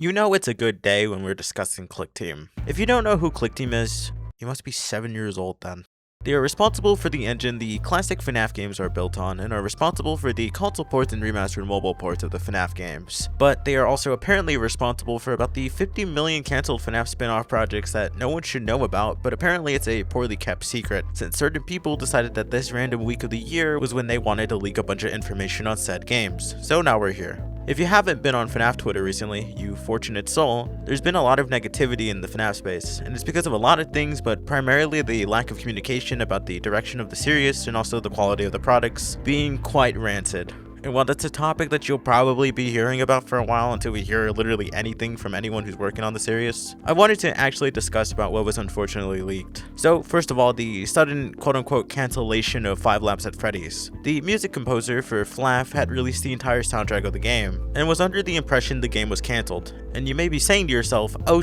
You know it's a good day when we're discussing Clickteam. If you don't know who Clickteam is, you must be 7 years old then. They are responsible for the engine the classic FNAF games are built on, and are responsible for the console ports and remastered mobile ports of the FNAF games. But they are also apparently responsible for about the 50 million cancelled FNAF spin-off projects that no one should know about, but apparently it's a poorly kept secret, since certain people decided that this random week of the year was when they wanted to leak a bunch of information on said games. So now we're here. If you haven't been on FNAF Twitter recently, you fortunate soul, there's been a lot of negativity in the FNAF space, and it's because of a lot of things, but primarily the lack of communication about the direction of the series and also the quality of the products being quite rancid. And while that's a topic that you'll probably be hearing about for a while until we hear literally anything from anyone who's working on the series, I wanted to actually discuss about what was unfortunately leaked. So first of all, the sudden quote-unquote cancellation of 5 Laps at Freddy's. The music composer for FNAF had released the entire soundtrack of the game, and was under the impression the game was cancelled. And you may be saying to yourself, oh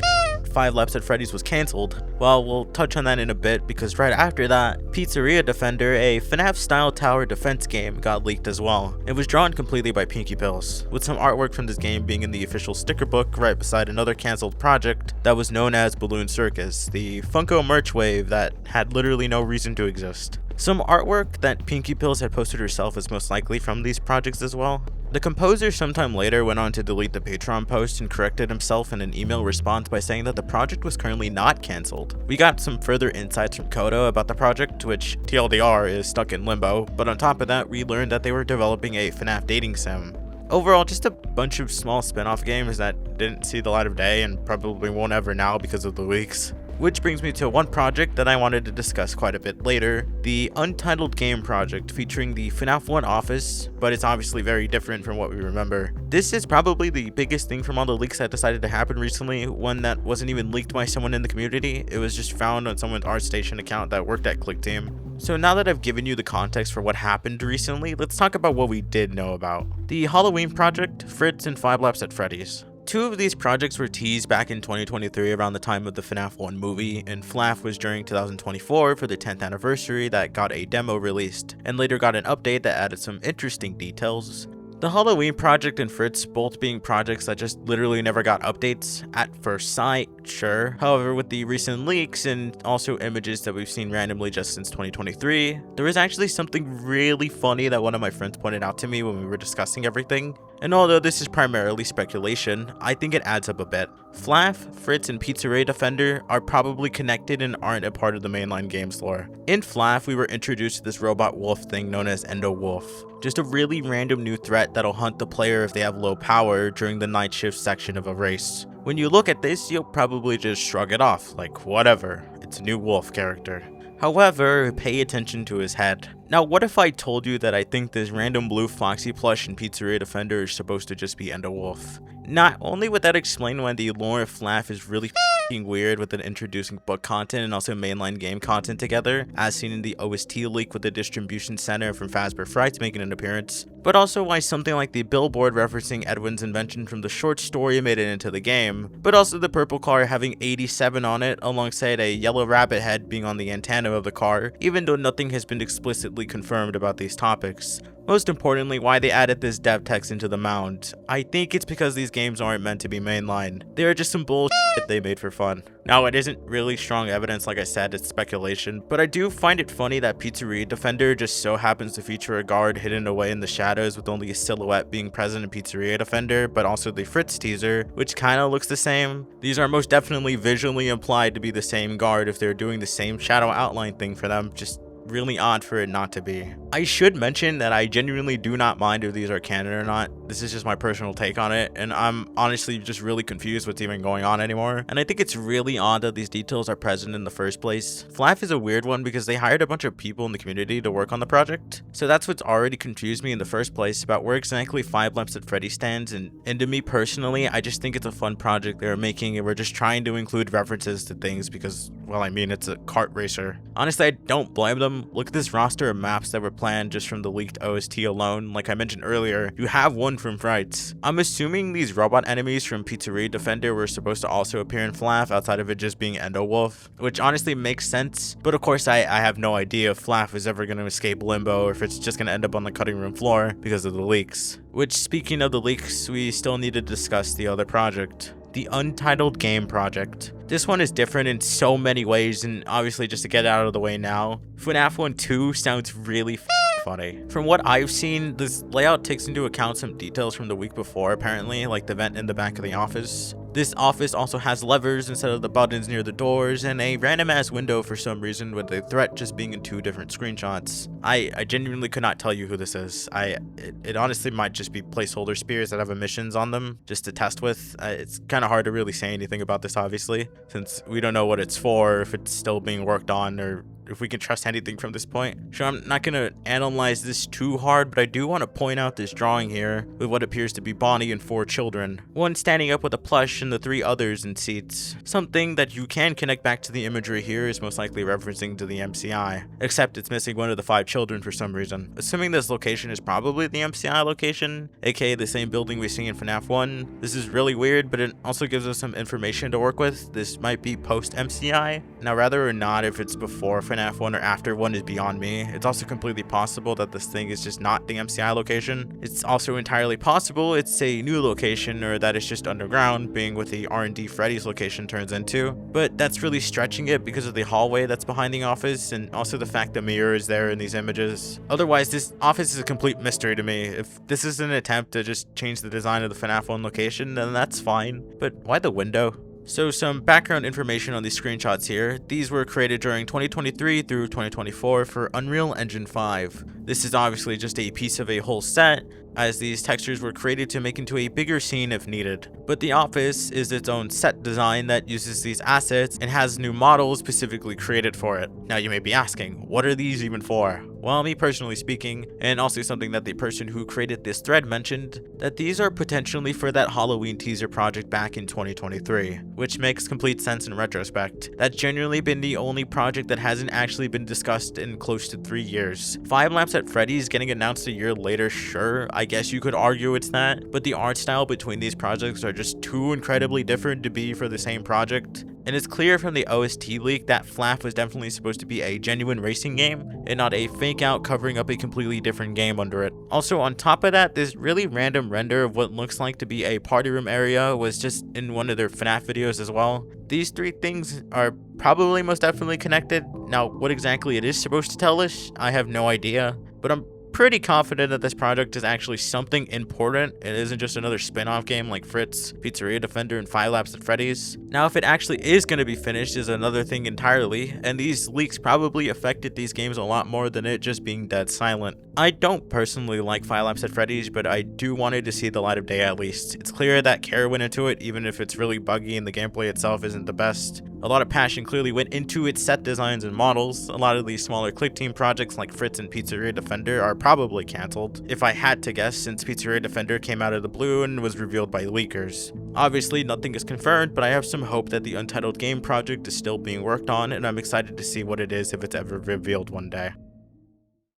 5 Laps at Freddy's was cancelled. Well, we'll touch on that in a bit, because right after that, Pizzeria Defender, a FNAF style tower defense game, got leaked as well. It was drawn completely by Pinky Pills, with some artwork from this game being in the official sticker book right beside another cancelled project that was known as Balloon Circus, the Funko merch wave that had literally no reason to exist. Some artwork that Pinky Pills had posted herself is most likely from these projects as well. The composer sometime later went on to delete the Patreon post and corrected himself in an email response by saying that the project was currently not cancelled. We got some further insights from Kodo about the project, which TLDR is stuck in limbo, but on top of that we learned that they were developing a FNAF dating sim. Overall, just a bunch of small spin-off games that didn't see the light of day and probably won't ever now because of the leaks. Which brings me to one project that I wanted to discuss quite a bit later, the Untitled Game project featuring the FNAF 1 office, but it's obviously very different from what we remember. This is probably the biggest thing from all the leaks that decided to happen recently, one that wasn't even leaked by someone in the community, it was just found on someone's ArtStation account that worked at Clickteam. So now that I've given you the context for what happened recently, let's talk about what we did know about. The Halloween project, Fritz, and 5 Laps at Freddy's. 2 of these projects were teased back in 2023 around the time of the FNAF 1 movie, and FNAF was during 2024 for the 10th anniversary that got a demo released, and later got an update that added some interesting details. The Halloween project and Fritz both being projects that just literally never got updates at first sight, sure. However, with the recent leaks and also images that we've seen randomly just since 2023, there was actually something really funny that one of my friends pointed out to me when we were discussing everything. And although this is primarily speculation, I think it adds up a bit. FNAF, Fritz, and Pizzeria Defender are probably connected and aren't a part of the mainline games lore. In FNAF, we were introduced to this robot wolf thing known as Endo Wolf. Just a really random new threat that'll hunt the player if they have low power during the night shift section of a race. When you look at this, you'll probably just shrug it off, like whatever, it's a new wolf character. However, pay attention to his head. Now, what if I told you that I think this random blue Foxy plush in Pizzeria Defender is supposed to just be Endo Wolf? Not only would that explain why the lore of FNAF is really f***ing weird with it introducing book content and also mainline game content together, as seen in the OST leak with the distribution center from Fazbear Frights making an appearance, but also why something like the billboard referencing Edwin's invention from the short story made it into the game, but also the purple car having 87 on it alongside a yellow rabbit head being on the antenna of the car, even though nothing has been explicitly confirmed about these topics. Most importantly, why they added this dev text into the mount. I think it's because these games aren't meant to be mainline. They are just some bullshit they made for fun. Now, it isn't really strong evidence, like I said, it's speculation, but I do find it funny that Pizzeria Defender just so happens to feature a guard hidden away in the shadows with only a silhouette being present in Pizzeria Defender, but also the Fritz teaser, which kinda looks the same. These are most definitely visually implied to be the same guard if they're doing the same shadow outline thing for them, just really odd for it not to be. I should mention that I genuinely do not mind if these are canon or not. This is just my personal take on it, and I'm honestly just really confused what's even going on anymore. And I think it's really odd that these details are present in the first place. FNAF is a weird one because they hired a bunch of people in the community to work on the project, so that's what's already confused me in the first place about where exactly 5 Laps at Freddy stands, and to me personally, I just think it's a fun project they're making, and we're just trying to include references to things because, well, I mean, it's a kart racer. Honestly, I don't blame them. Look at this roster of maps that were planned just from the leaked OST alone. Like I mentioned earlier, you have one from Frights. I'm assuming these robot enemies from Pizzeria Defender were supposed to also appear in FNAF outside of it just being Endo Wolf, which honestly makes sense, but of course I have no idea if FNAF is ever going to escape limbo or if it's just going to end up on the cutting room floor because of the leaks. Which, speaking of the leaks, we still need to discuss the other project. the Untitled Game project. This one is different in so many ways, and obviously just to get it out of the way now, FNAF 1 2 sounds really funny. From what I've seen, this layout takes into account some details from the week before apparently, like the vent in the back of the office. This office also has levers instead of the buttons near the doors, and a random ass window for some reason, with the threat just being in 2 different screenshots. I genuinely could not tell you who this is. It honestly might just be placeholder spears that have emissions on them just to test with. It's kind of hard to really say anything about this obviously, since we don't know what it's for, if it's still being worked on, or if we can trust anything from this point. Sure, I'm not gonna analyze this too hard, but I do want to point out this drawing here with what appears to be Bonnie and 4 children. One standing up with a plush and the 3 others in seats. Something that you can connect back to the imagery here is most likely referencing to the MCI, except it's missing one of the 5 children for some reason. Assuming this location is probably the MCI location, aka the same building we see in FNAF 1. This is really weird, but it also gives us some information to work with. This might be post MCI. Now, whether or not if it's before FNAF 1 or after 1 is beyond me. It's also completely possible that this thing is just not the MCI location. It's also entirely possible it's a new location, or that it's just underground, being what the R&D Freddy's location turns into. But that's really stretching it because of the hallway that's behind the office, and also the fact the mirror is there in these images. Otherwise, this office is a complete mystery to me. If this is an attempt to just change the design of the FNAF 1 location, then that's fine. But why the window? So some background information on these screenshots here. These were created during 2023 through 2024 for Unreal Engine 5. This is obviously just a piece of a whole set, as these textures were created to make into a bigger scene if needed. But the office is its own set design that uses these assets and has new models specifically created for it. Now you may be asking, what are these even for? Well, me personally speaking, and also something that the person who created this thread mentioned, that these are potentially for that Halloween teaser project back in 2023, which makes complete sense in retrospect. That's genuinely been the only project that hasn't actually been discussed in close to 3 years. 5 Laps at Freddy's getting announced a year later, sure, I guess you could argue it's that, but the art style between these projects are just too incredibly different to be for the same project. And it's clear from the OST leak that FNAF was definitely supposed to be a genuine racing game and not a fake out covering up a completely different game under it. Also, on top of that, this really random render of what looks like to be a party room area was just in one of their FNAF videos as well. These 3 things are probably most definitely connected. Now, what exactly it is supposed to tell us, I have no idea, but I'm pretty confident that this project is actually something important. It isn't just another spin-off game like Fritz, Pizzeria Defender, and 5 Laps at Freddy's. Now, if it actually is going to be finished is another thing entirely, and these leaks probably affected these games a lot more than it just being dead silent. I don't personally like 5 Laps at Freddy's, but I do want it to see the light of day at least. It's clear that care went into it, even if it's really buggy and the gameplay itself isn't the best. A lot of passion clearly went into its set designs and models. A lot of these smaller Clickteam projects like Fritz and Pizzeria Defender are probably cancelled, if I had to guess, since Pizzeria Defender came out of the blue and was revealed by leakers. Obviously, nothing is confirmed, but I have some hope that the Untitled Game project is still being worked on, and I'm excited to see what it is if it's ever revealed one day.